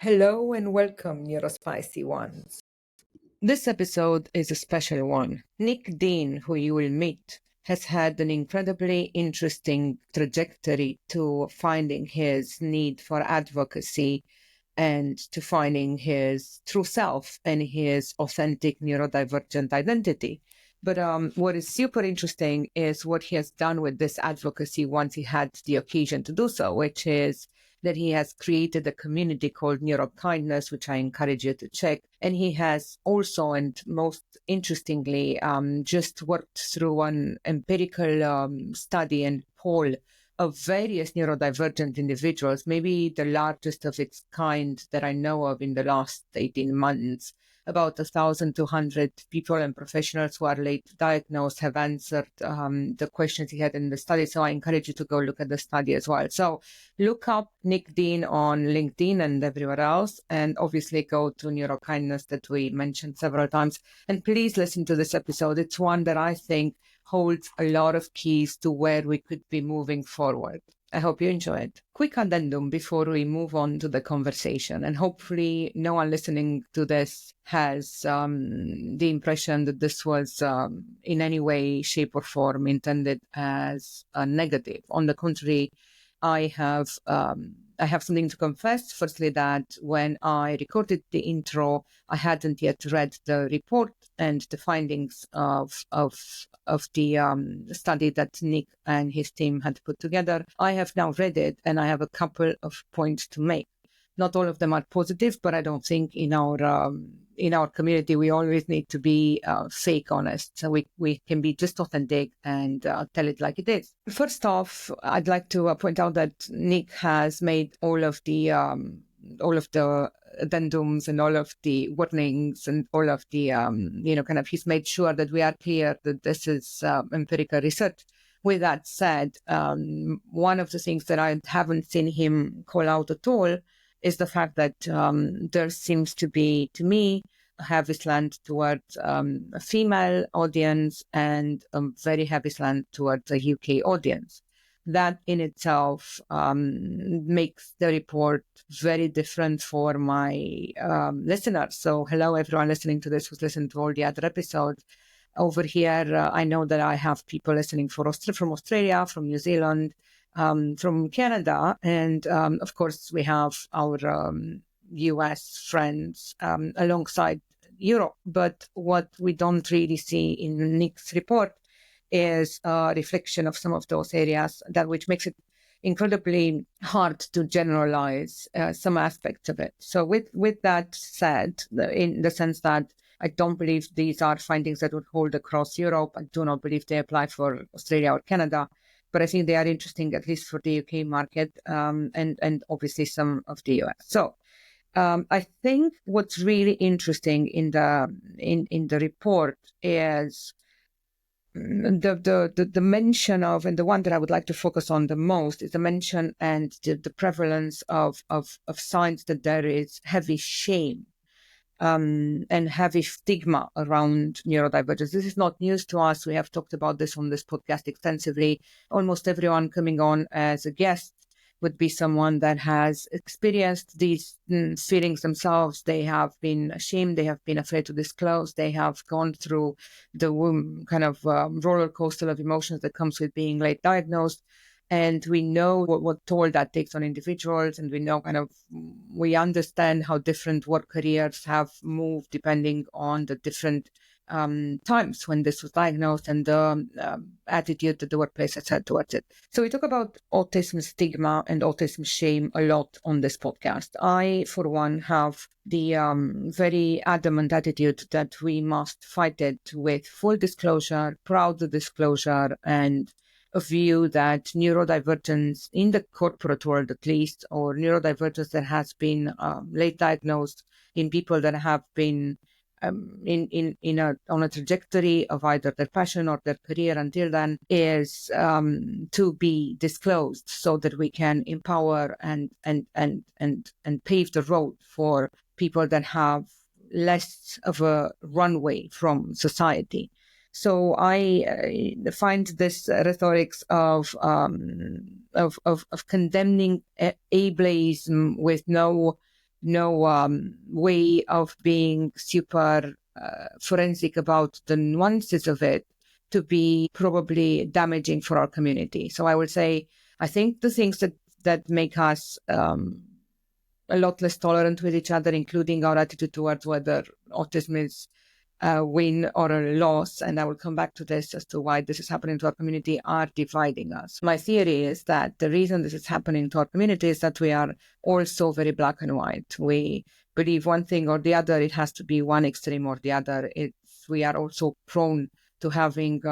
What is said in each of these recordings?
Hello and welcome, NeuroSpicy ones. This episode is a special one. Nick Dean, who you will meet, has had an incredibly interesting trajectory to finding his need for advocacy and to finding his true self and his authentic neurodivergent identity. But what is super interesting is what he has done with this advocacy once he had the occasion to do so, which is that he has created a community called Neurokindness, which I encourage you to check. And he has also, and most interestingly, just worked through an empirical study and poll of various neurodivergent individuals, maybe the largest of its kind that I know of in the last 18 months. About 1,200 people and professionals who are late diagnosed have answered the questions he had in the study. So I encourage you to go look at the study as well. So look up Nick Dean on LinkedIn and everywhere else, and obviously go to Neurokindness that we mentioned several times. And please listen to this episode. It's one that I think holds a lot of keys to where we could be moving forward. I hope you enjoy it. Quick addendum before we move on to the conversation, and hopefully no one listening to this has the impression that this was in any way, shape or form intended as a negative. On the contrary, I have something to confess. Firstly, that when I recorded the intro, I hadn't yet read the report and the findings of the study that Nick and his team had put together. I have now read it, and I have a couple of points to make. Not all of them are positive, but I don't think in our community we always need to be fake honest. So we can be just authentic and tell it like it is. First off, I'd like to point out that Nick has made all of the addendums and all of the warnings and all of the he's made sure that we are clear that this is empirical research. With that said, one of the things that I haven't seen him call out at all is the fact that there seems to be, to me, a heavy slant towards a female audience and a very heavy slant towards a UK audience. That in itself makes the report very different for my listeners. So hello, everyone listening to this who's listened to all the other episodes. Over here, I know that I have people listening from Australia, from New Zealand, from Canada, and of course we have our US friends alongside Europe. But what we don't really see in Nick's report is a reflection of some of those areas, that which makes it incredibly hard to generalize some aspects of it. So with that said, in the sense that I don't believe these are findings that would hold across Europe. I do not believe they apply for Australia or Canada, but I think they are interesting, at least for the UK market, and obviously some of the US. So I think what's really interesting in the report is the mention of, and the one that I would like to focus on the most is the mention and the prevalence of signs that there is heavy shame and heavy stigma around neurodivergence. This is not news to us. We have talked about this on this podcast extensively. Almost everyone coming on as a guest would be someone that has experienced these feelings themselves. They have been ashamed. They have been afraid to disclose. They have gone through the roller coaster of emotions that comes with being late diagnosed. And we know what toll that takes on individuals, and we know we understand how different work careers have moved depending on the different times when this was diagnosed and the attitude that the workplace has had towards it. So we talk about autism stigma and autism shame a lot on this podcast. I, for one, have the very adamant attitude that we must fight it with full disclosure, proud disclosure, and a view that neurodivergence in the corporate world, at least, or neurodivergence that has been late diagnosed in people that have been on a trajectory of either their passion or their career until then, is to be disclosed so that we can empower and pave the road for people that have less of a runway from society. So I find this rhetoric of condemning ableism with no way of being super forensic about the nuances of it to be probably damaging for our community. So I would say, I think the things that make us a lot less tolerant with each other, including our attitude towards whether autism is a win or a loss, and I will come back to this as to why this is happening to our community, are dividing us. My theory is that the reason this is happening to our community is that we are also very black and white. We believe one thing or the other. It has to be one extreme or the other. We are also prone to having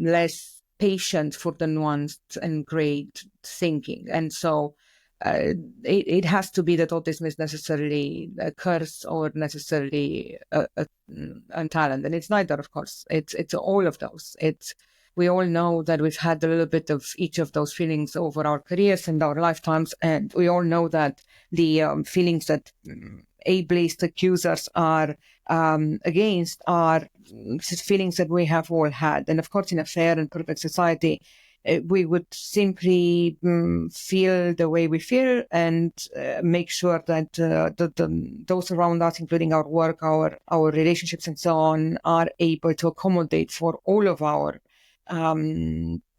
less patience for the nuanced and great thinking. And so it has to be that autism is necessarily a curse or necessarily a talent, and it's neither, of course. It's all of those. We all know that we've had a little bit of each of those feelings over our careers and our lifetimes, and we all know that the feelings that ableist accusers are against are feelings that we have all had. And of course, in a fair and perfect society, we would simply feel the way we feel and make sure that those around us, including our work, our relationships and so on, are able to accommodate for all of our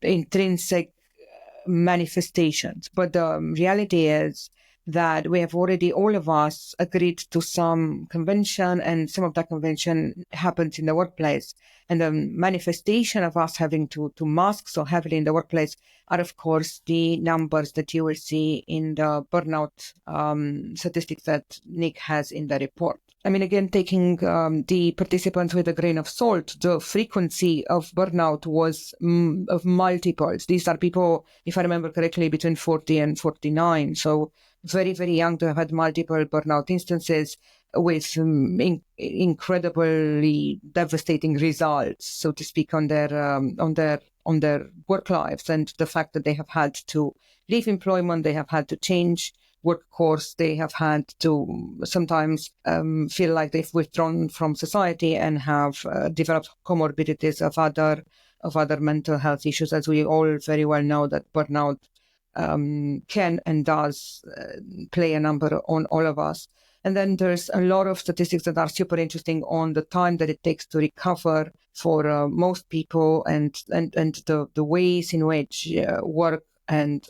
intrinsic manifestations. But the reality is that we have already, all of us, agreed to some convention, and some of that convention happens in the workplace. And the manifestation of us having to mask so heavily in the workplace are, of course, the numbers that you will see in the burnout statistics that Nick has in the report. I mean, again, taking the participants with a grain of salt, the frequency of burnout was of multiples. These are people, if I remember correctly, between 40 and 49. So very, very young to have had multiple burnout instances with incredibly devastating results, so to speak, on their work lives, and the fact that they have had to leave employment, they have had to change work course, they have had to sometimes feel like they've withdrawn from society and have developed comorbidities of other mental health issues, as we all very well know that burnout can and does play a number on all of us. And then there's a lot of statistics that are super interesting on the time that it takes to recover for most people, and the ways in which work and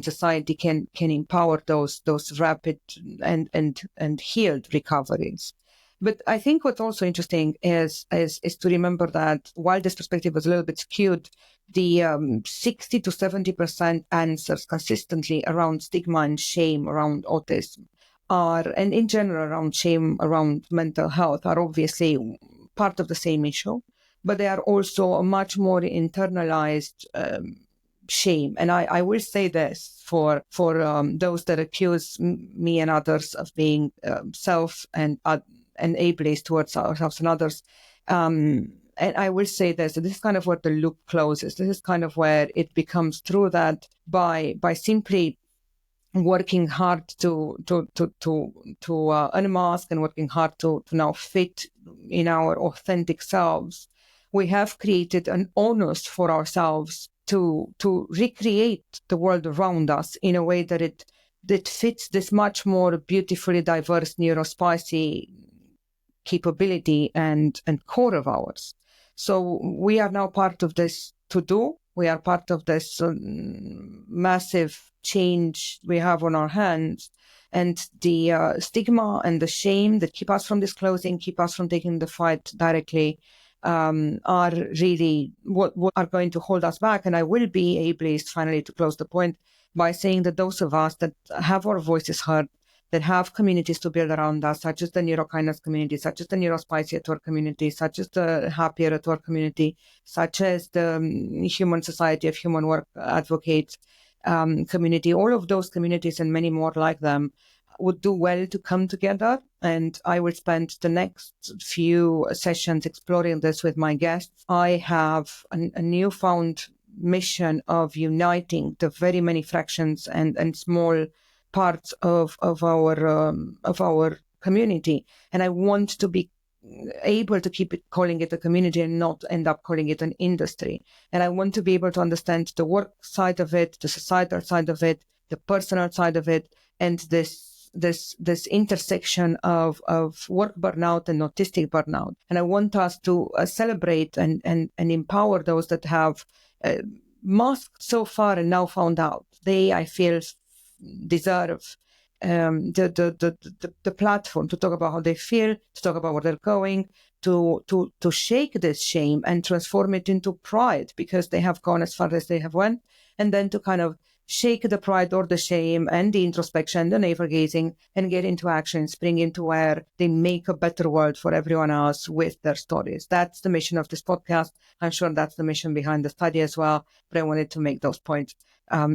society can empower those rapid and healed recoveries. But I think what's also interesting is to remember that while this perspective was a little bit skewed, the 60 to 70% answers consistently around stigma and shame around autism and in general around shame around mental health, are obviously part of the same issue, but they are also a much more internalized shame. And I will say this for those that accuse me and others of being self and ableist towards ourselves and others. And I will say this is kind of where the loop closes. This is kind of where it becomes true that by simply working hard to unmask and working hard to now fit in our authentic selves, we have created an onus for ourselves to recreate the world around us in a way that it fits this much more beautifully diverse NeuroSpicy capability and core of ours. So we are now part of this to-do. We are part of this massive change we have on our hands. And the stigma and the shame that keep us from disclosing, keep us from taking the fight directly, are really what are going to hold us back. And I will be ableist, finally, to close the point, by saying that those of us that have our voices heard, that have communities to build around us, such as the neurokindness community, such as the NeuroSpicy at Work community, such as the Happier at Work community, such as the Human Society of Human Work Advocates community, all of those communities and many more like them would do well to come together. And I will spend the next few sessions exploring this with my guests. I have a newfound mission of uniting the very many fractions and small parts of our community, and I want to be able to keep calling it a community and not end up calling it an industry. And I want to be able to understand the work side of it, the societal side of it, the personal side of it, and this this intersection of work burnout and autistic burnout. And I want us to celebrate and empower those that have masked so far and now found out. They, I feel, deserve the platform to talk about how they feel, to talk about where they're going, to shake this shame and transform it into pride, because they have gone as far as they have went, and then to kind of shake the pride or the shame and the introspection, the navel gazing, and get into action, spring into where they make a better world for everyone else with their stories. That's the mission of this podcast. I'm sure that's the mission behind the study as well, but I wanted to make those points.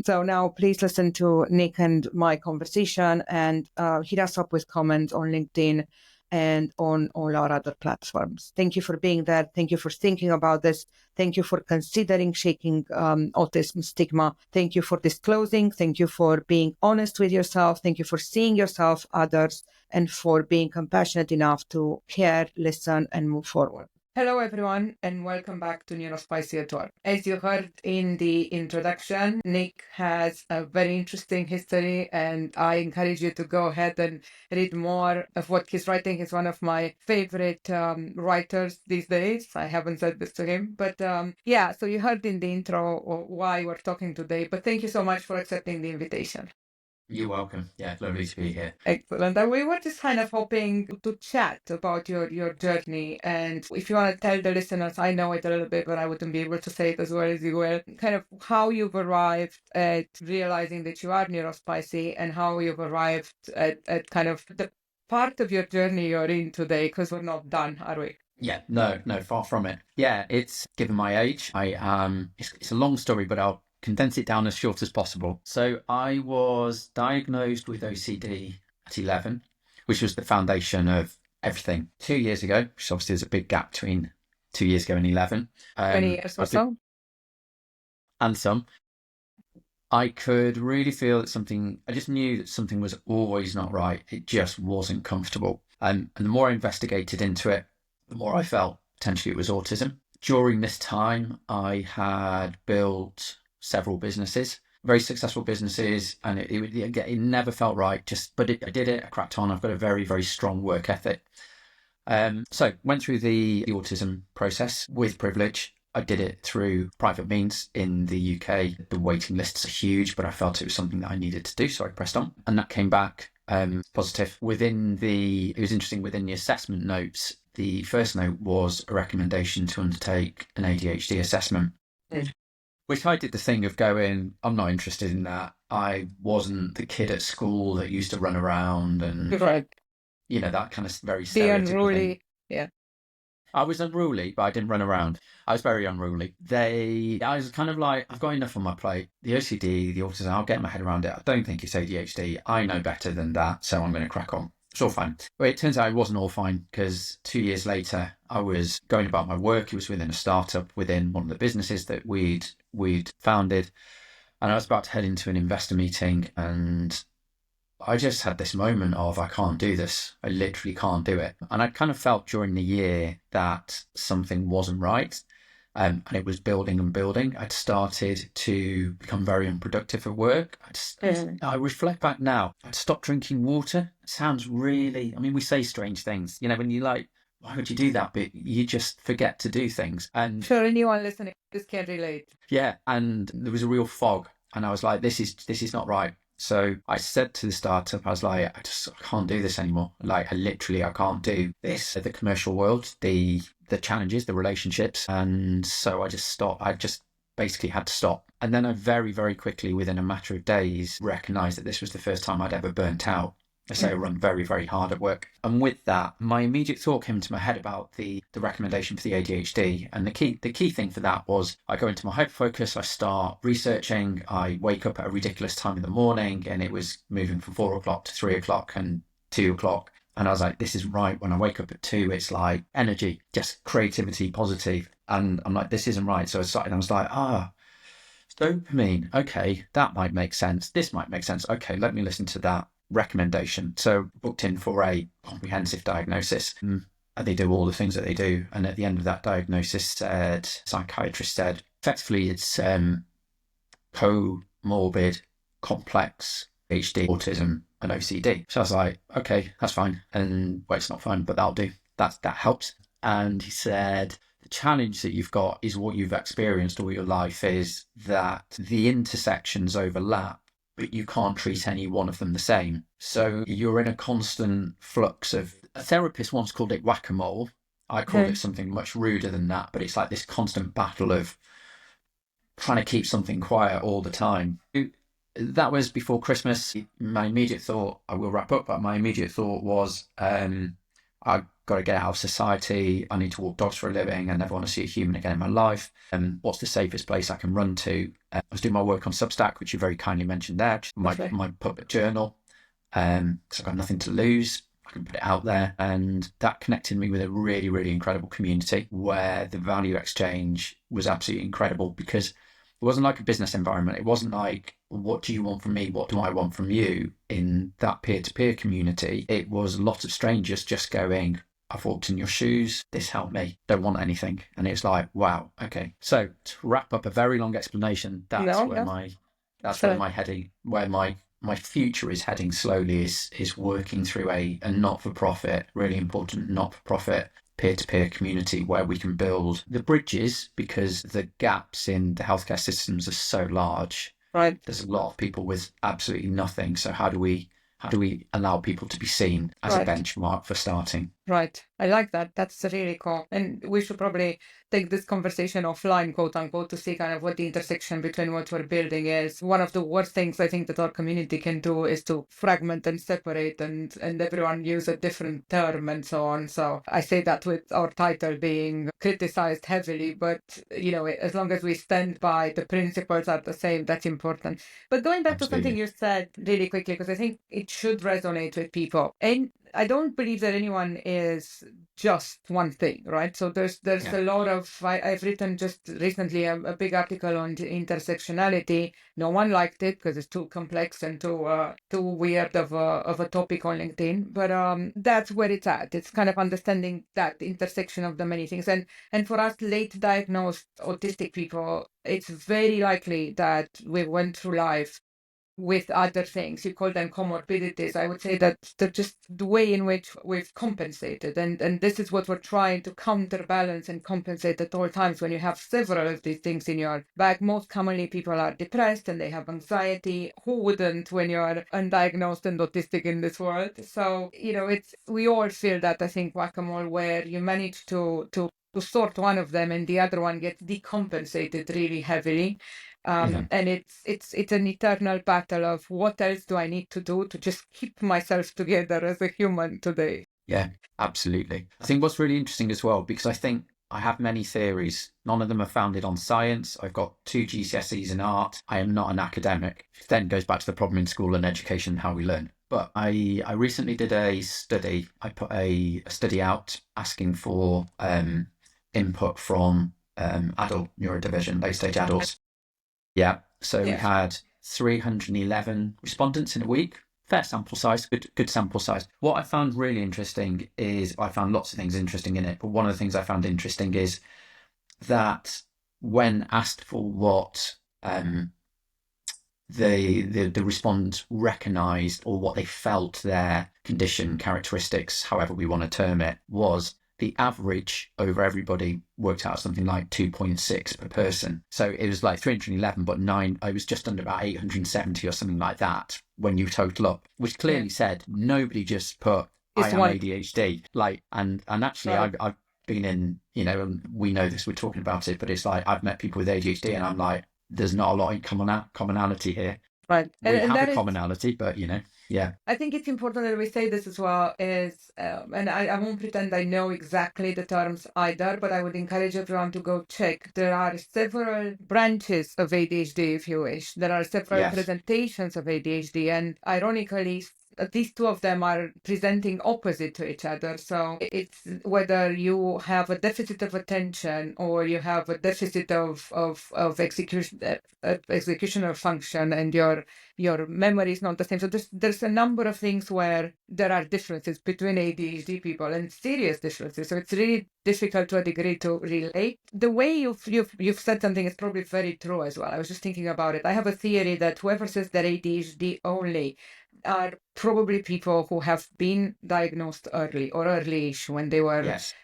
So now please listen to Nick and my conversation, and hit us up with comments on LinkedIn and on all our other platforms. Thank you for being there. Thank you for thinking about this. Thank you for considering shaking autism stigma. Thank you for disclosing. Thank you for being honest with yourself. Thank you for seeing yourself, others, and for being compassionate enough to care, listen, and move forward. Hello, everyone, and welcome back to NeuroSpicy at Work. As you heard in the introduction, Nick has a very interesting history, and I encourage you to go ahead and read more of what he's writing. He's one of my favorite writers these days. I haven't said this to him, but yeah, so you heard in the intro why we're talking today, but thank you so much for accepting the invitation. You're welcome. Yeah, lovely to be here. Excellent. And we were just kind of hoping to chat about your journey. And if you want to tell the listeners, I know it a little bit, but I wouldn't be able to say it as well as you will, kind of how you've arrived at realizing that you are neurospicy, and how you've arrived at kind of the part of your journey you're in today, because we're not done, are we? Yeah, no, far from it. Yeah, it's given my age. It's a long story, but I'll condense it down as short as possible. So I was diagnosed with OCD at 11, which was the foundation of everything. 2 years ago, which obviously there's a big gap between 2 years ago and 11. 20 years or so? And some. I could really feel that I just knew that something was always not right. It just wasn't comfortable. And the more I investigated into it, the more I felt potentially it was autism. During this time, I had built several businesses, very successful businesses, and it never felt right. I did it. I cracked on. I've got a very, very strong work ethic. So went through the autism process with privilege. I did it through private means in the UK. The waiting lists are huge, but I felt it was something that I needed to do, so I pressed on, and that came back positive. It was interesting, within the assessment notes, the first note was a recommendation to undertake an ADHD assessment. Which I did the thing of going, I'm not interested in that. I wasn't the kid at school that used to run around and, right, that kind of very stereotypical unruly thing. Yeah. I was unruly, but I didn't run around. I was very unruly. I was kind of like, I've got enough on my plate. The OCD, the autism, I'll get my head around it. I don't think it's ADHD. I know better than that, so I'm going to crack on. It's all fine. But it turns out it wasn't all fine, because 2 years later, I was going about my work. It was within a startup, within one of the businesses that we'd founded. And I was about to head into an investor meeting, and I just had this moment of, I can't do this. I literally can't do it. And I kind of felt during the year that something wasn't right. And it was building and building. I'd started to become very unproductive at work. I reflect back now. I'd stopped drinking water. It sounds really, we say strange things, when you're like, why would you do that? But you just forget to do things. And sure, anyone listening just can't relate. Yeah, and there was a real fog. And I was like, this is not right. So I said to the startup, I was like, I can't do this anymore. Like, I can't do this. The commercial world, the challenges, the relationships. And so I just stopped. I just basically had to stop. And then I very, very quickly, within a matter of days, recognized that this was the first time I'd ever burnt out. I say I run very, very hard at work. And with that, my immediate thought came into my head about the recommendation for the ADHD. And the key thing for that was, I go into my hyperfocus, I start researching, I wake up at a ridiculous time in the morning, and it was moving from 4 o'clock to 3 o'clock and 2 o'clock. And I was like, this is right. When I wake up at 2, it's like energy, just creativity, positive. And I'm like, this isn't right. So I started, and I was like, dopamine. Okay, that might make sense. This might make sense. Okay, let me listen to that recommendation. So booked in for a comprehensive diagnosis. They do all the things that they do. And at the end of that diagnosis, psychiatrist said, effectively, it's comorbid, complex ADHD, autism, and OCD. So I was like, okay, that's fine. And well, it's not fine, but that'll do. That helps. And he said, the challenge that you've got is what you've experienced all your life is that the intersections overlap, but you can't treat any one of them the same. So you're in a constant flux of, a therapist once called it whack-a-mole. I called it something much ruder than that, but it's like this constant battle of trying to keep something quiet all the time. That was before Christmas. My immediate thought, I will wrap up, but my immediate thought was, I've got to get out of society. I need to walk dogs for a living. I never want to see a human again in my life. What's the safest place I can run to? I was doing my work on Substack, which you very kindly mentioned there, my public journal. So I've got nothing to lose. I can put it out there. And that connected me with a really, really incredible community where the value exchange was absolutely incredible, because it wasn't like a business environment. It wasn't like, what do you want from me? What do I want from you? In that peer-to-peer community, it was a lot of strangers just going, I've walked in your shoes. This helped me. Don't want anything. And it's like, wow. Okay. So to wrap up a very long explanation, that's where my heading, where my future is heading slowly is working through a not-for-profit, really important not-for-profit peer-to-peer community where we can build the bridges, because the gaps in the healthcare systems are so large. Right. There's a lot of people with absolutely nothing. So how do we allow people to be seen as a benchmark for starting? Right. I like that. That's really cool. And we should probably take this conversation offline, quote unquote, to see kind of what the intersection between what we're building is. One of the worst things I think that our community can do is to fragment and separate and everyone use a different term and so on. So I say that with our title being criticized heavily, but as long as we stand by the principles are the same, that's important. But going back to something you said really quickly, because I think it should resonate with people. And I don't believe that anyone is just one thing, right? So there's a lot of, I've written just recently a big article on intersectionality. No one liked it because it's too complex and too weird of a topic on LinkedIn. But that's where it's at. It's kind of understanding that intersection of the many things. And for us late diagnosed autistic people, it's very likely that we went through life with other things. You call them comorbidities. I would say that they're just the way in which we've compensated. And this is what we're trying to counterbalance and compensate at all times when you have several of these things in your bag. Most commonly, people are depressed and they have anxiety. Who wouldn't when you're undiagnosed and autistic in this world? So, we all feel that, I think, whack-a-mole, where you manage to sort one of them and the other one gets decompensated really heavily. And it's an eternal battle of what else do I need to do to just keep myself together as a human today. Yeah, absolutely. I think what's really interesting as well, because I think I have many theories. None of them are founded on science. I've got 2 GCSEs in art. I am not an academic. It then goes back to the problem in school and education, how we learn. But I recently did a study. I put a study out asking for input from adult neurodivergent, late-stage adults. Yeah, so we had 311 respondents in a week. Fair sample size, good sample size. What I found really interesting is, I found lots of things interesting in it, but one of the things I found interesting is that when asked for what the respondents recognised, or what they felt their condition characteristics, however we want to term it, was, the average over everybody worked out something like 2.6 per person. So it was like 311, but I was just under about 870 or something like that when you total up, which clearly said nobody just put, I am ADHD. And actually I've been in, and we know this, we're talking about it, but it's like, I've met people with ADHD and I'm like, there's not a lot of commonality here. Right. We have a commonality, but yeah. I think it's important that we say this as well, is, and I won't pretend I know exactly the terms either, but I would encourage everyone to go check. There are several branches of ADHD, if you wish. There are several presentations of ADHD, and ironically, these two of them are presenting opposite to each other. So it's whether you have a deficit of attention or you have a deficit of executional function, and your memory is not the same. So there's a number of things where there are differences between ADHD people, and serious differences. So it's really difficult to a degree to relate. The way you've said something is probably very true as well. I was just thinking about it. I have a theory that whoever says they're ADHD only are probably people who have been diagnosed early or early-ish when they were, Yes.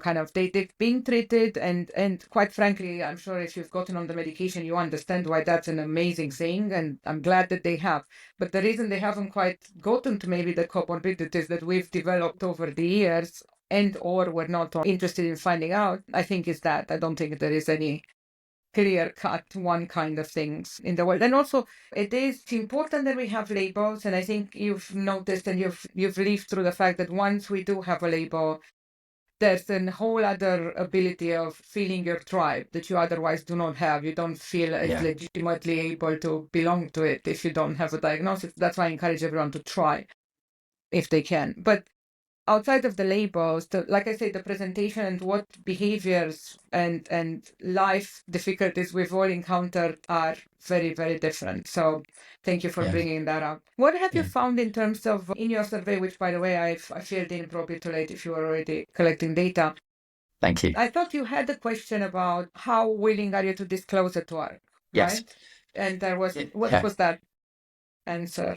kind of they've been treated, and quite frankly, I'm sure if you've gotten on the medication, you understand why that's an amazing thing, and I'm glad that they have. But the reason they haven't quite gotten to maybe the comorbidities that we've developed over the years, and or we're not interested in finding out, I think is that I don't think there is any clear-cut one kind of things in the world. And also, it is important that we have labels, and I think you've noticed and you've lived through the fact that once we do have a label, there's a whole other ability of feeling your tribe that you otherwise do not have. You don't feel as legitimately able to belong to it if you don't have a diagnosis. That's why I encourage everyone to try if they can. But outside of the labels, like I say, the presentation and what behaviors and life difficulties we've all encountered are very, very different. So thank you for bringing that up. What have you found in terms of, in your survey, which, by the way, I filled in probably too late if you were already collecting data. Thank you. I thought you had a question about how willing are you to disclose it to work, Yes. right? And there was, what was that answer?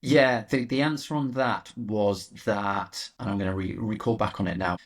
Yeah, the answer on that was that, and I'm going to recall back on it now.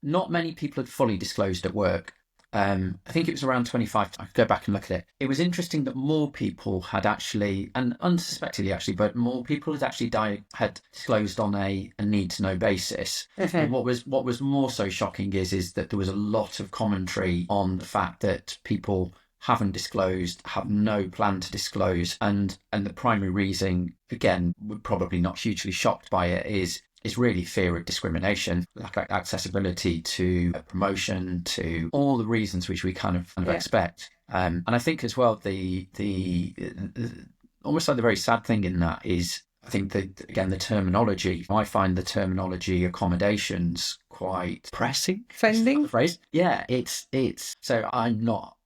Not many people had fully disclosed at work. I think it was around 25. I could go back and look at it. It was interesting that more people had actually, and unsuspectedly actually, but more people had actually had disclosed on a need-to-know basis. And what was more so shocking is that there was a lot of commentary on the fact that people haven't disclosed, have no plan to disclose, and the primary reason, again, we're probably not hugely shocked by it, is really fear of discrimination, lack of accessibility to promotion, to all the reasons which we kind of expect. And I think as well, the almost like the very sad thing in that is, I think that, again, the terminology, I find the terminology accommodations quite pressing. Offending? Phrase. Yeah, it's, so I'm not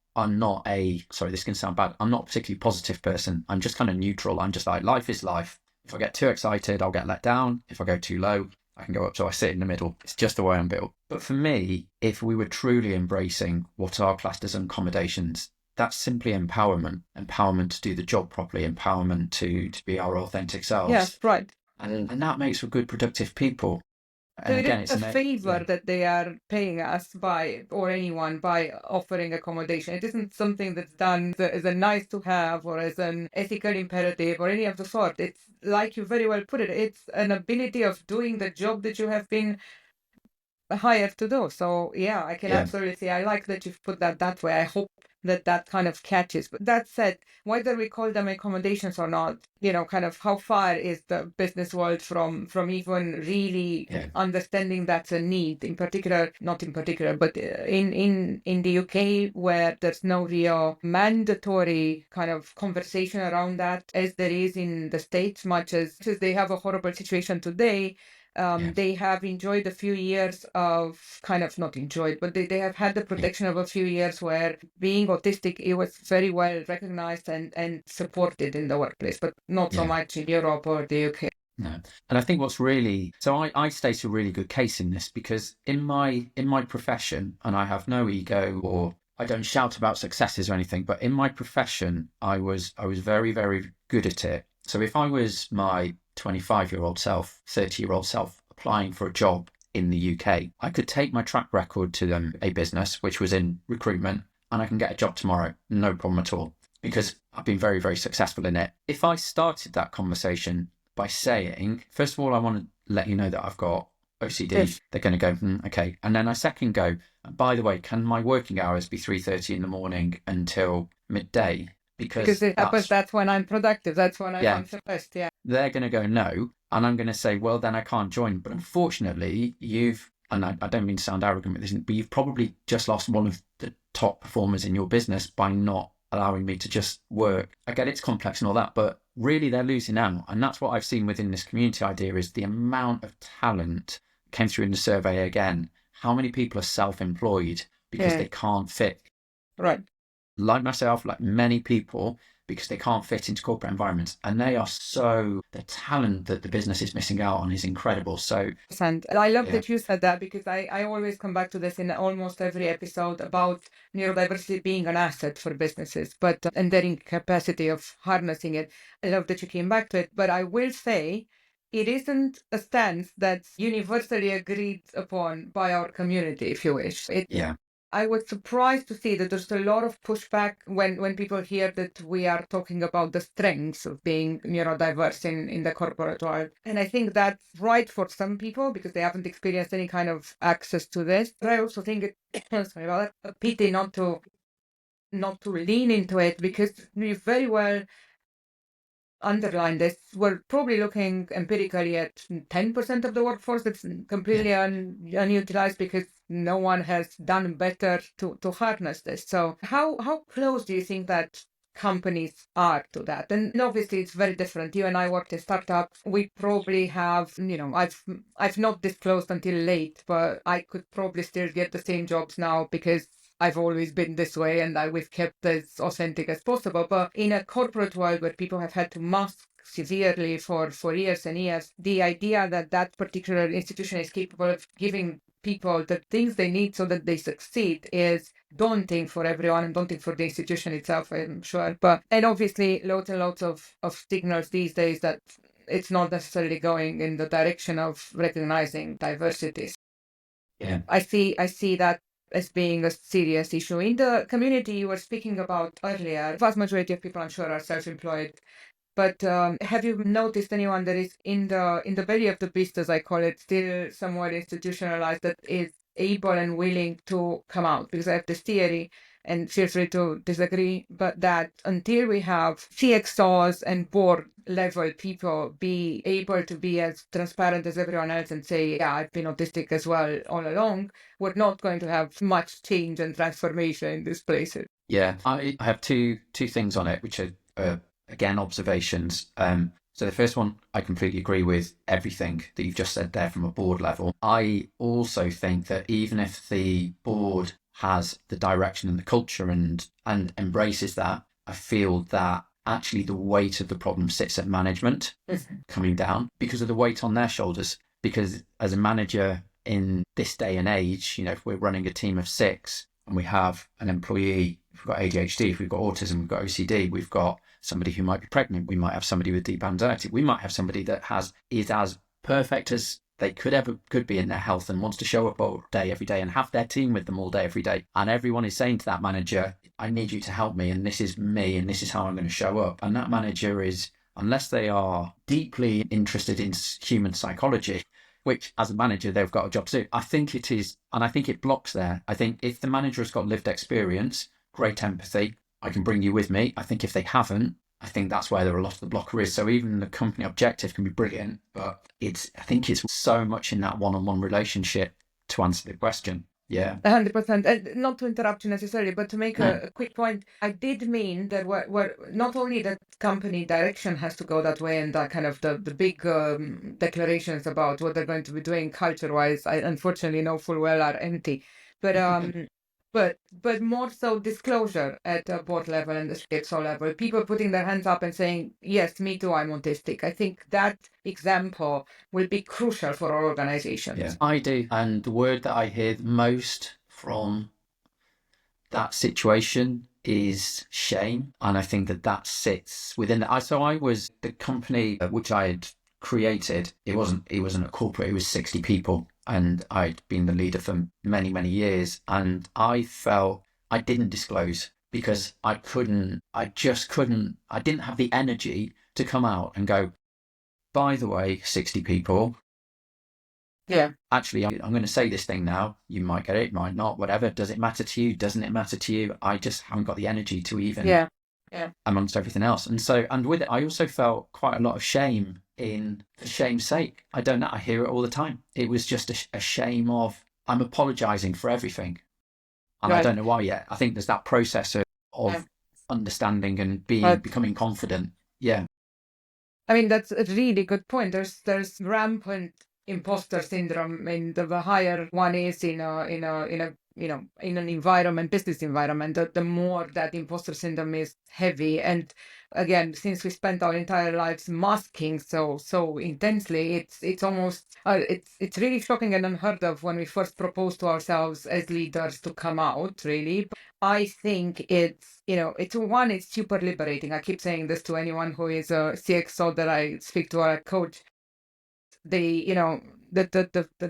sorry, this can sound bad, I'm not a particularly positive person. I'm just kind of neutral. I'm just like, life is life. If I get too excited, I'll get let down. If I go too low, I can go up. So I sit in the middle. It's just the way I'm built. But for me, if we were truly embracing what are classed as accommodations, that's simply empowerment. Empowerment to do the job properly. Empowerment to be our authentic selves. Yes, right. And that makes for good, productive people. So again, it's a favor that they are paying us by, or anyone, by offering accommodation. It isn't something that's done as a nice to have or as an ethical imperative or any of the sort. It's like you very well put it. It's an ability of doing the job that you have been hired to do. So yeah, I can absolutely say I like that you've put that way. I hope that kind of catches. But that said, whether we call them accommodations or not, kind of how far is the business world from even really understanding that's a need, not in particular, but in the UK, where there's no real mandatory kind of conversation around that as there is in the States, much as they have a horrible situation today. They have enjoyed a few years of not enjoyed, but they have had the protection of a few years where being autistic, it was very well recognized and supported in the workplace, but not so much in Europe or the UK. No. And I think what's really, so I state a really good case in this, because in my profession, and I have no ego or I don't shout about successes or anything, but in my profession, I was very, very good at it. So if I was my 25-year-old self, 30-year-old self, applying for a job in the UK, I could take my track record to a business which was in recruitment, and I can get a job tomorrow, no problem at all, because I've been very, very successful in it. If I started that conversation by saying, first of all, I want to let you know that I've got OCD, they're going to go, okay. And then I second go, by the way, can my working hours be 3:30 in the morning until midday? Because it happens, that's when I'm productive. That's when I'm the best, They're going to go no, and I'm going to say, well, then I can't join. But unfortunately, and I don't mean to sound arrogant with this, but you've probably just lost one of the top performers in your business by not allowing me to just work. I get it's complex and all that, but really they're losing out. And that's what I've seen within this community idea is the amount of talent came through in the survey again. How many people are self-employed because they can't fit? Right. Like myself, like many people, because they can't fit into corporate environments. And they are the talent that the business is missing out on is incredible. So, and I love that you said that, because I always come back to this in almost every episode about neurodiversity being an asset for businesses, but and their incapacity of harnessing it. I love that you came back to it, but I will say it isn't a stance that's universally agreed upon by our community, if you wish. I was surprised to see that there's a lot of pushback when people hear that we are talking about the strengths of being neurodiverse in the corporate world. And I think that's right for some people because they haven't experienced any kind of access to this. But I also think it's sorry about that, a pity not to lean into it, because we very well underline this. We're probably looking empirically at 10% of the workforce that's completely unutilized because no one has done better to harness this. So how close do you think that companies are to that? And obviously it's very different. You and I worked in startups. We probably have, I've not disclosed until late, but I could probably still get the same jobs now because I've always been this way and we've kept as authentic as possible. But in a corporate world where people have had to mask severely for years and years, the idea that that particular institution is capable of giving people the things they need so that they succeed is daunting for everyone and daunting for the institution itself, I'm sure. And obviously loads and loads of signals these days that it's not necessarily going in the direction of recognizing diversities. Yeah. I see that as being a serious issue. In the community you were speaking about earlier, the vast majority of people, I'm sure, are self-employed. But have you noticed anyone that is in the belly of the beast, as I call it, still somewhat institutionalized, that is able and willing to come out? Because I have this theory, and feel free to disagree, but that until we have CXOs and board level people be able to be as transparent as everyone else and say, yeah, I've been autistic as well all along, we're not going to have much change and transformation in these places. Yeah, I have two things on it, which are again observations. So the first one, I completely agree with everything that you've just said there from a board level. I also think that even if the board has the direction and the culture and embraces that, I feel that actually the weight of the problem sits at management coming down because of the weight on their shoulders. Because as a manager in this day and age, if we're running a team of 6 and we have an employee, if we've got ADHD, if we've got autism, we've got OCD, we've got somebody who might be pregnant, we might have somebody with deep anxiety, we might have somebody that is as perfect as they could be in their health and wants to show up all day, every day, and have their team with them all day, every day. And everyone is saying to that manager, I need you to help me, and this is me, and this is how I'm going to show up. And that manager is, unless they are deeply interested in human psychology, which as a manager, they've got a job to do. I think it is, and I think it blocks there. I think if the manager has got lived experience, great empathy, I can bring you with me. I think if they haven't, I think that's where a lot of the blocker is. So even the company objective can be brilliant, but I think it's so much in that one-on-one relationship to answer the question. Yeah. 100%. And not to interrupt you necessarily, but to make a quick point, I did mean that we're not only that company direction has to go that way and that kind of the big declarations about what they're going to be doing culture-wise, I unfortunately know full well are empty. But but more so disclosure at the board level and the CXO level, people putting their hands up and saying, yes, me too, I'm autistic. I think that example will be crucial for our organizations. Yeah, I do. And the word that I hear the most from that situation is shame. And I think that sits within that. So I was the company which I had created. It wasn't a corporate, it was 60 people. And I'd been the leader for many, many years. And I felt I didn't disclose because I didn't have the energy to come out and go, by the way, 60 people. Yeah. Actually, I'm going to say this thing now. You might get it, might not, whatever. Does it matter to you? Doesn't it matter to you? I just haven't got the energy to even, amongst everything else. And with it, I also felt quite a lot of shame in for shame's sake. I don't know. I hear it all the time. It was just a shame of, I'm apologizing for everything. And I don't know why yet. I think there's that process of understanding and becoming confident. Yeah. I mean, that's a really good point. There's rampant imposter syndrome, and the higher one is in an environment, business environment, the more that imposter syndrome is heavy. And again, since we spent our entire lives masking so intensely, it's almost it's really shocking and unheard of when we first propose to ourselves as leaders to come out, really. I think it's super liberating. I keep saying this to anyone who is a CXO that I speak to or a coach. The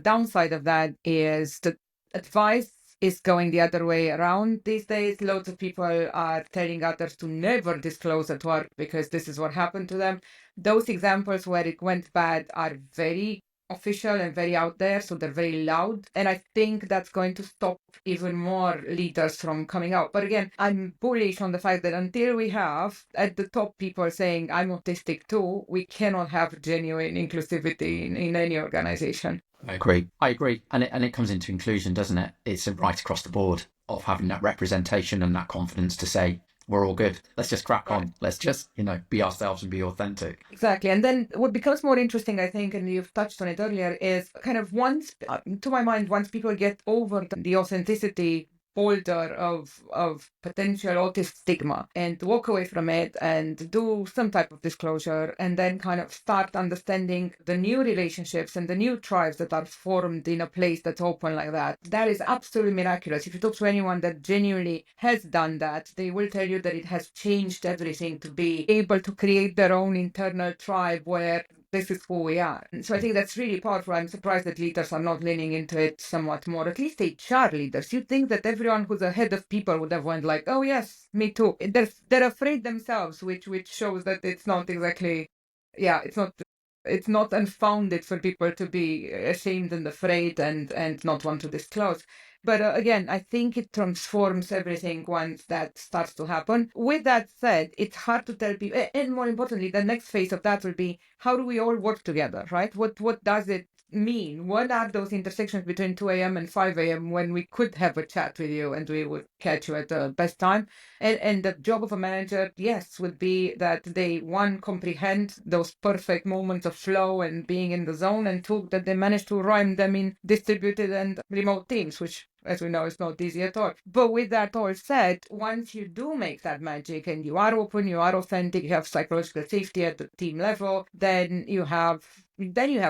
downside of that is the advice is going the other way around these days. Loads of people are telling others to never disclose at work because this is what happened to them. Those examples where it went bad are very official and very out there, so they're very loud. And I think that's going to stop even more leaders from coming out. But again, I'm bullish on the fact that until we have at the top people saying, I'm autistic too, we cannot have genuine inclusivity in any organization. I agree. And it comes into inclusion, doesn't it? It's right across the board of having that representation and that confidence to say, we're all good. Let's just crack on. Let's just, be ourselves and be authentic. Exactly. And then what becomes more interesting, I think, and you've touched on it earlier, is kind of to my mind, once people get over the authenticity boulder of potential autism stigma and walk away from it and do some type of disclosure, and then kind of start understanding the new relationships and the new tribes that are formed in a place that's open like that is absolutely miraculous. If you talk to anyone that genuinely has done that, they will tell you that it has changed everything to be able to create their own internal tribe where this is who we are. So I think that's really powerful. I'm surprised that leaders are not leaning into it somewhat more, at least HR leaders. You'd think that everyone who's a head of people would have went like, oh yes, me too. They're afraid themselves, which shows that it's not exactly, it's not unfounded for people to be ashamed and afraid and not want to disclose. But again, I think it transforms everything once that starts to happen. With that said, it's hard to tell people, and more importantly, the next phase of that will be, how do we all work together, right? What does it mean? What are those intersections between 2 a.m. and 5 a.m. when we could have a chat with you and we would catch you at the best time? And the job of a manager, yes, would be that they, one, comprehend those perfect moments of flow and being in the zone, and two, that they manage to rhyme them in distributed and remote teams, which, as we know, is not easy at all. But with that all said, once you do make that magic and you are open, you are authentic, you have psychological safety at the team level, then you have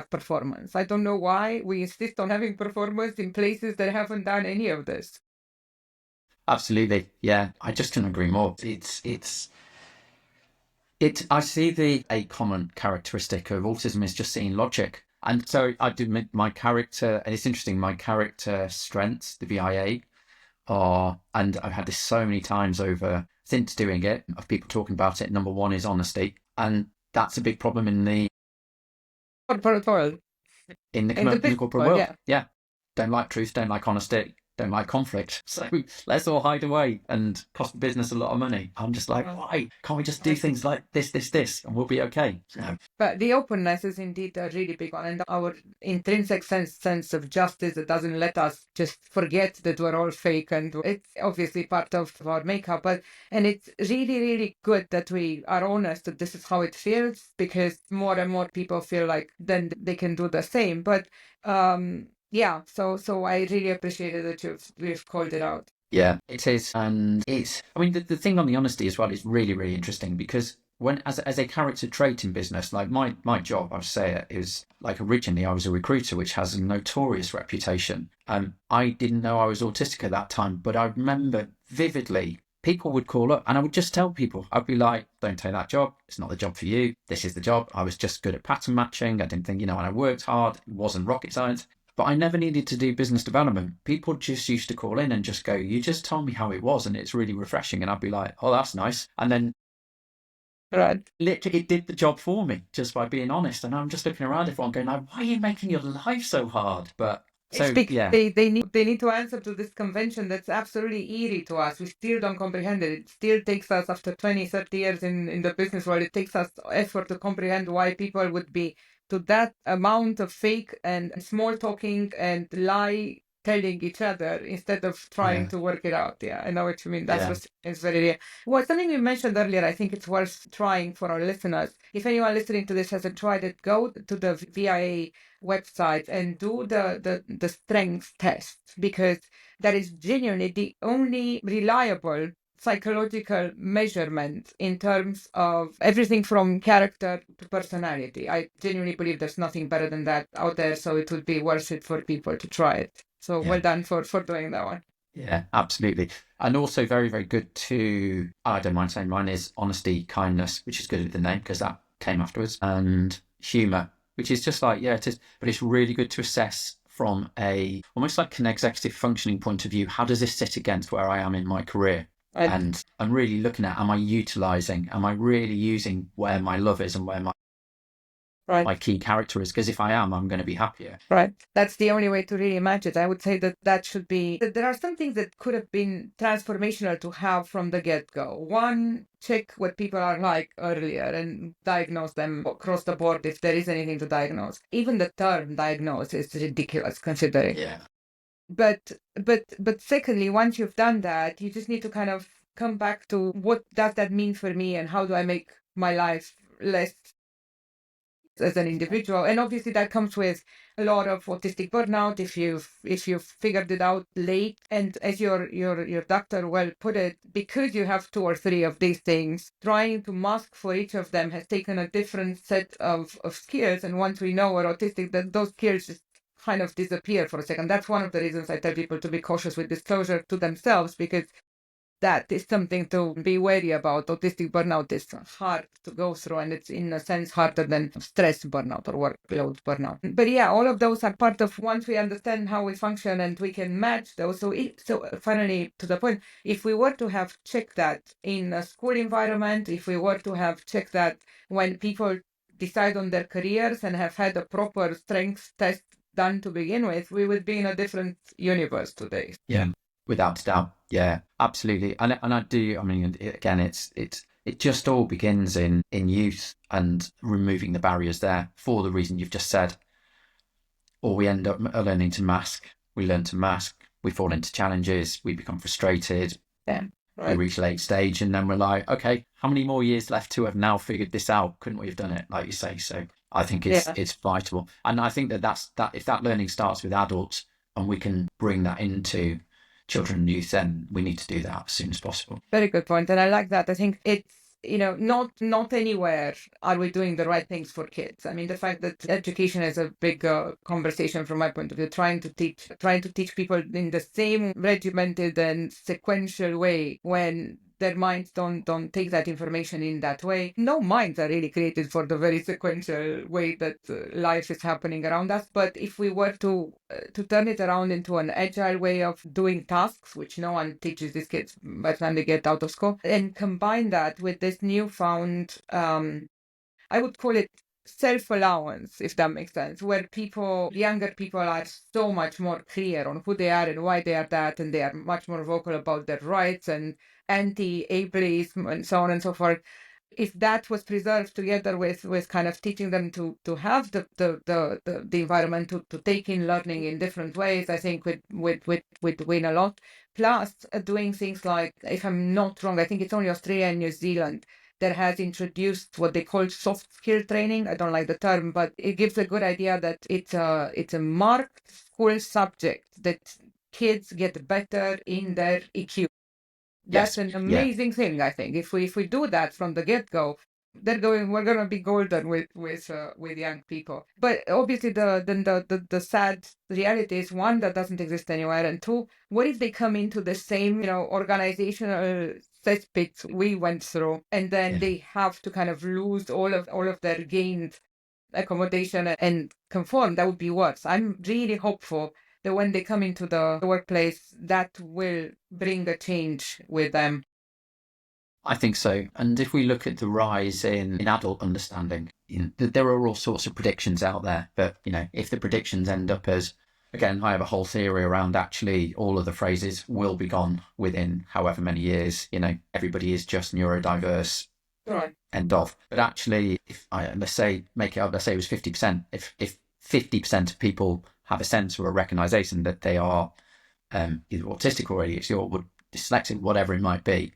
performance. I don't know why we insist on having performance in places that haven't done any of this. Absolutely. Yeah. I just couldn't agree more. I see a common characteristic of autism is just seeing logic. And so I do my character, and it's interesting, my character strengths, the VIA, and I've had this so many times over since doing it, of people talking about it. Number one is honesty. And that's a big problem in the corporate world. In the corporate world. Yeah. Don't like truth, don't like honesty, don't like conflict. So let's all hide away and cost the business a lot of money. I'm just like, why can't we just do things like this, and we'll be okay? No. But the openness is indeed a really big one, and our intrinsic sense of justice that doesn't let us just forget that we're all fake, and it's obviously part of our makeup. And it's really, really good that we are honest that this is how it feels, because more and more people feel like then they can do the same. But yeah, so I really appreciated that we've called it out. Yeah, it is. And the thing on the honesty as well is really, really interesting, because when as a character trait in business, like my job, I'll say it, is like, originally I was a recruiter, which has a notorious reputation. I didn't know I was autistic at that time, but I remember vividly people would call up and I would just tell people, I'd be like, don't take that job. It's not the job for you. This is the job. I was just good at pattern matching. I didn't think, and I worked hard. It wasn't rocket science. But I never needed to do business development. People just used to call in and just go, you just told me how it was and it's really refreshing. And I'd be like, oh, that's nice. And then literally it did the job for me just by being honest. And I'm just looking around everyone going, like, why are you making your life so hard? But so, yeah. They need to answer to this convention that's absolutely eerie to us. We still don't comprehend it. It still takes us, after 20, 30 years in the business world, it takes us effort to comprehend why people would be to that amount of fake and small talking and lie telling each other instead of trying Yeah. to work it out. Yeah, I know what you mean. That's Yeah. what is very real. Well, something you mentioned earlier, I think it's worth trying for our listeners. If anyone listening to this hasn't tried it, go to the VIA website and do the strengths test, because that is genuinely the only reliable psychological measurement in terms of everything from character to personality. I genuinely believe there's nothing better than that out there, so it would be worth it for people to try it. So Yeah. well done for doing that one. Yeah, absolutely. And also very, very good to, I don't mind saying mine is honesty, kindness, which is good with the name because that came afterwards, and humour, which is just like, yeah, it is, but it's really good to assess from a, almost like an executive functioning point of view, how does this sit against where I am in my career? Right. And I'm really looking at, am I really using where my love is and where my key character is? Because if I am, I'm going to be happier. Right. That's the only way to really match it. I would say that should be, that there are some things that could have been transformational to have from the get-go. One, check what people are like earlier and diagnose them across the board if there is anything to diagnose. Even the term diagnose is ridiculous considering. Yeah. But secondly, once you've done that, you just need to kind of come back to what does that mean for me and how do I make my life less as an individual. And obviously that comes with a lot of autistic burnout if you've figured it out late. And as your doctor well put it, because you have 2 or 3 of these things, trying to mask for each of them has taken a different set of skills. And once we know we're autistic, that those skills just kind of disappear for a second. That's one of the reasons I tell people to be cautious with disclosure to themselves, because that is something to be wary about. Autistic burnout is hard to go through, and it's in a sense harder than stress burnout or workload burnout. But yeah, all of those are part of, once we understand how we function and we can match those. So finally, to the point, if we were to have checked that in a school environment, if we were to have checked that when people decide on their careers and have had a proper strengths test done to begin with, we would be in a different universe today. Yeah. Without a doubt. Yeah, absolutely. And I do, I mean, again, it just all begins in youth and removing the barriers there for the reason you've just said. Or we end up learning to mask. We learn to mask. We fall into challenges. We become frustrated. Yeah. Right. We reach late stage and then we're like, okay, how many more years left to have now figured this out? Couldn't we have done it? Like you say. So I think it's vital. And I think that if that learning starts with adults and we can bring that into children and youth, then we need to do that as soon as possible. Very good point. And I like that. I think it's, not anywhere are we doing the right things for kids. I mean, the fact that education is a big conversation from my point of view, trying to teach people in the same regimented and sequential way when their minds don't take that information in that way. No minds are really created for the very sequential way that life is happening around us. But if we were to turn it around into an agile way of doing tasks, which no one teaches these kids by the time they get out of school, and combine that with this newfound, I would call it self-allowance, if that makes sense, where younger people are so much more clear on who they are and why they are that, and they are much more vocal about their rights and anti-ableism and so on and so forth. If that was preserved together with kind of teaching them to have the environment to take in learning in different ways, I think would win a lot. Plus doing things like, if I'm not wrong, I think it's only Australia and New Zealand that has introduced what they call soft skill training. I don't like the term, but it gives a good idea that it's a marked school subject that kids get better in their EQ. That's an amazing thing, I think. If we do that from the get-go, we're going to be golden with young people. But obviously the sad reality is, one, that doesn't exist anywhere, and two, what if they come into the same organizational cesspits we went through, and then they have to kind of lose all of their gained accommodation and conform? That would be worse. I'm really hopeful that when they come into the workplace, that will bring a change with them. I think so. And if we look at the rise in adult understanding, there are all sorts of predictions out there. But, if the predictions end up as, again, I have a whole theory around actually all of the phrases will be gone within however many years, everybody is just neurodiverse. Right. End of. But actually, let's say it was 50%. If 50% of people have a sense or a recognition that they are either autistic or ADHD or dyslexic, whatever it might be,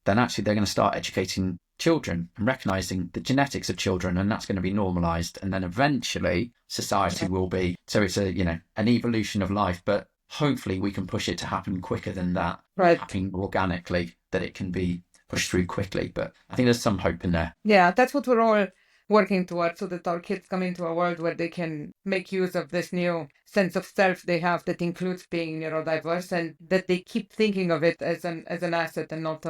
then actually they're going to start educating children and recognizing the genetics of children, and that's going to be normalized. And then eventually society will be, so it's an evolution of life, but hopefully we can push it to happen quicker than that, happening organically, that it can be pushed through quickly. But I think there's some hope in there. Yeah, that's what we're all working towards, so that our kids come into a world where they can make use of this new sense of self they have that includes being neurodiverse, and that they keep thinking of it as an asset and not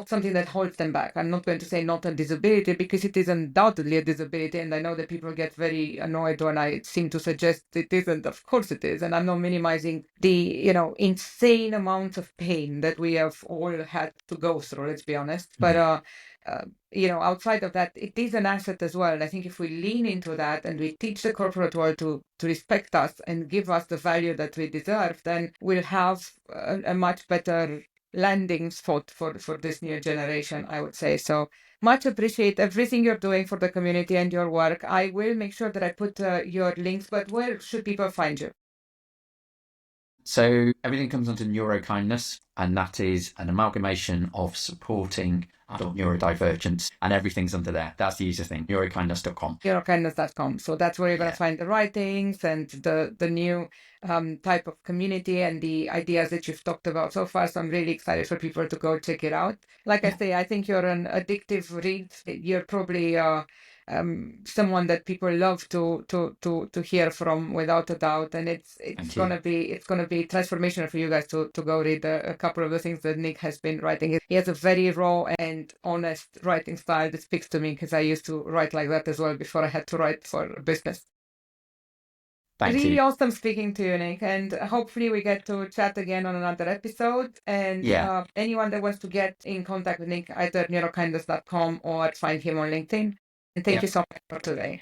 something that holds them back. I'm not going to say not a disability, because it is undoubtedly a disability, and I know that people get very annoyed when I seem to suggest it isn't. Of course it is, and I'm not minimizing the insane amounts of pain that we have all had to go through, let's be honest. But outside of that, it is an asset as well. I think if we lean into that and we teach the corporate world to respect us and give us the value that we deserve, then we'll have a much better landing spot for this new generation, I would say. So much appreciate everything you're doing for the community and your work. I will make sure that I put your links, but where should people find you? So everything comes under neurokindness, and that is an amalgamation of supporting adult neurodivergence, and everything's under there. That's the easiest thing, neurokindness.com. Neurokindness.com. So that's where you're going to find the writings and the new type of community and the ideas that you've talked about so far. So I'm really excited for people to go check it out. Like I say, I think you're an addictive read. You're probably someone that people love to hear from, without a doubt, and it's gonna be transformational for you guys to go read a couple of the things that Nick has been writing. He has a very raw and honest writing style that speaks to me, because I used to write like that as well before I had to write for business. Really awesome speaking to you, Nick, and hopefully we get to chat again on another episode. And anyone that wants to get in contact with Nick, either neurokindness.com or find him on LinkedIn. And thank you so much for today.